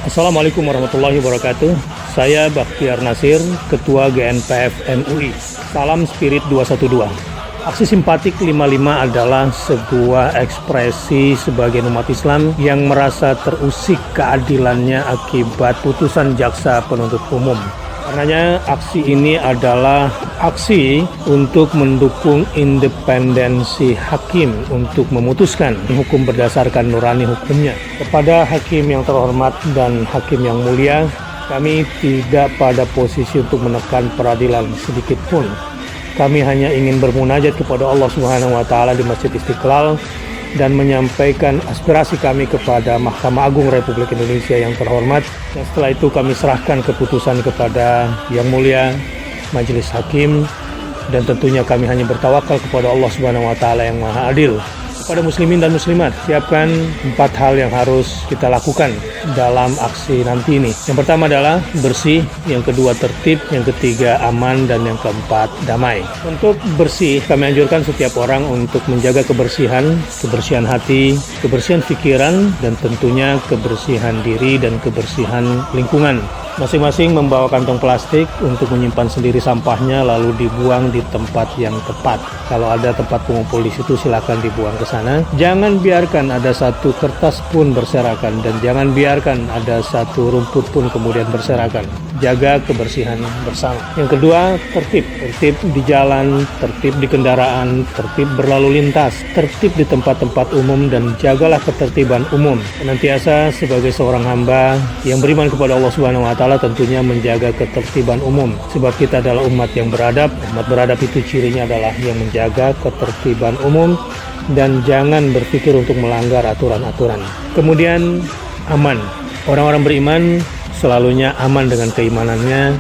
Assalamualaikum warahmatullahi wabarakatuh. Saya Bakhtiar Nasir, Ketua GNPF MUI. Salam Spirit 212. Aksi simpatik 55 adalah sebuah ekspresi sebagian umat Islam yang merasa terusik keadilannya akibat putusan jaksa penuntut umum. Karenanya aksi ini adalah aksi untuk mendukung independensi hakim untuk memutuskan hukum berdasarkan nurani hukumnya. Kepada hakim yang terhormat dan hakim yang mulia, kami tidak pada posisi untuk menekan peradilan sedikit pun. Kami hanya ingin bermunajat kepada Allah Subhanahu wa Ta'ala di Masjid Istiqlal dan menyampaikan aspirasi kami kepada Mahkamah Agung Republik Indonesia yang terhormat. Dan setelah itu kami serahkan keputusan kepada Yang Mulia Majelis Hakim, dan tentunya kami hanya bertawakal kepada Allah Subhanahu wa Ta'ala yang Maha Adil. Kepada muslimin dan muslimat, siapkan 4 hal yang harus kita lakukan dalam aksi nanti ini. Yang pertama adalah bersih, yang kedua tertib, yang ketiga aman, dan yang keempat damai. Untuk bersih, kami anjurkan setiap orang untuk menjaga kebersihan hati, kebersihan pikiran, dan tentunya kebersihan diri dan kebersihan lingkungan. Masing-masing membawa kantong plastik untuk menyimpan sendiri sampahnya, lalu dibuang di tempat yang tepat. Kalau ada tempat pengumpul di situ, silakan dibuang ke sana. Jangan biarkan ada satu kertas pun berserakan, dan jangan biarkan ada satu rumput pun kemudian berserakan. Jaga kebersihan bersama. Yang kedua, tertib. Tertib di jalan, tertib di kendaraan, tertib berlalu lintas, tertib di tempat-tempat umum, dan jagalah ketertiban umum. Senantiasa sebagai seorang hamba yang beriman kepada Allah Subhanahu wa Ta'ala tentunya menjaga ketertiban umum. Sebab kita adalah umat yang beradab. Umat beradab itu cirinya adalah yang menjaga ketertiban umum dan jangan berpikir untuk melanggar aturan-aturan. Kemudian aman. Orang-orang beriman selalunya aman dengan keimanannya,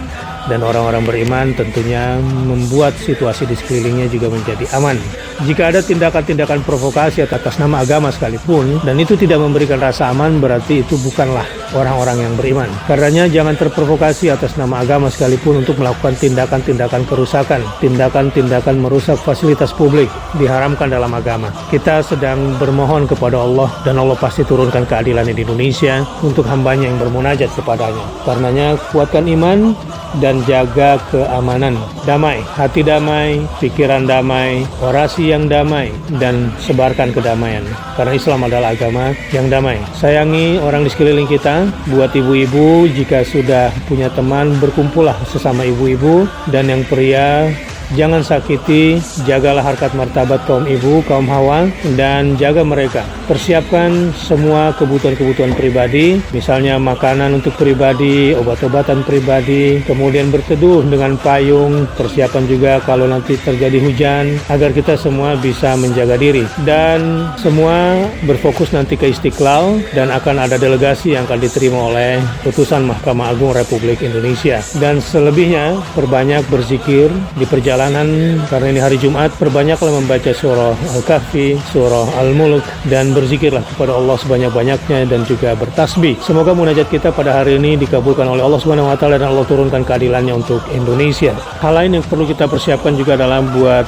dan orang-orang beriman tentunya membuat situasi di sekelilingnya juga menjadi aman. Jika ada tindakan-tindakan provokasi atas nama agama sekalipun, dan itu tidak memberikan rasa aman, berarti itu bukanlah orang-orang yang beriman. Karenanya jangan terprovokasi atas nama agama sekalipun untuk melakukan tindakan-tindakan kerusakan, tindakan-tindakan merusak fasilitas publik, diharamkan dalam agama. Kita sedang bermohon kepada Allah, dan Allah pasti turunkan keadilan di Indonesia untuk hambanya yang bermunajat kepadanya. Karenanya kuatkan iman dan jaga keamanan. Damai, hati damai, pikiran damai, orasi yang damai, dan sebarkan kedamaian. Karena Islam adalah agama yang damai. Sayangi orang di sekeliling kita. Buat ibu-ibu, jika sudah punya teman, berkumpullah sesama ibu-ibu. Dan yang pria, jangan sakiti, jagalah harkat martabat kaum ibu, kaum hawa, dan jaga mereka. Persiapkan semua kebutuhan-kebutuhan pribadi, misalnya makanan untuk pribadi, obat-obatan pribadi, kemudian berteduh dengan payung, persiapan juga kalau nanti terjadi hujan, agar kita semua bisa menjaga diri. Dan semua berfokus nanti ke Istiqlal, dan akan ada delegasi yang akan diterima oleh putusan Mahkamah Agung Republik Indonesia. Dan selebihnya, perbanyak berzikir di perjalanan, karena ini hari Jumat, perbanyaklah membaca surah Al-Kahfi, surah Al-Mulk, dan berzikirlah kepada Allah sebanyak-banyaknya dan juga bertasbih. Semoga munajat kita pada hari ini dikabulkan oleh Allah Subhanahu wa Ta'ala dan Allah turunkan keadilannya untuk Indonesia. Hal lain yang perlu kita persiapkan juga adalah buat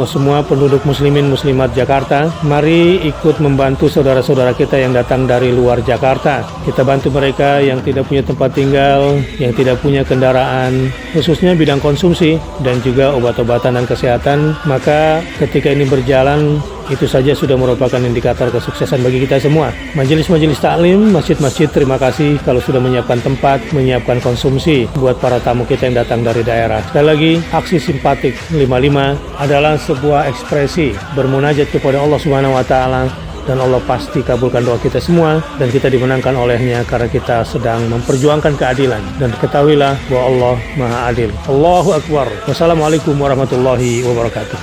semua penduduk muslimin muslimat Jakarta. Mari ikut membantu saudara-saudara kita yang datang dari luar Jakarta. Kita bantu mereka yang tidak punya tempat tinggal, yang tidak punya kendaraan, khususnya bidang konsumsi dan juga obat-obatan dan kesehatan. Maka ketika ini berjalan, itu saja sudah merupakan indikator kesuksesan bagi kita semua. Majelis-majelis taklim, masjid-masjid, terima kasih kalau sudah menyiapkan tempat, menyiapkan konsumsi buat para tamu kita yang datang dari daerah. Sekali lagi, aksi simpatik 55 adalah sebuah ekspresi bermunajat kepada Allah Subhanahu wa Ta'ala, dan Allah pasti kabulkan doa kita semua, dan kita dimenangkan olehnya karena kita sedang memperjuangkan keadilan. Dan ketahuilah bahwa Allah Maha Adil. Allahu Akbar. Wassalamualaikum warahmatullahi wabarakatuh.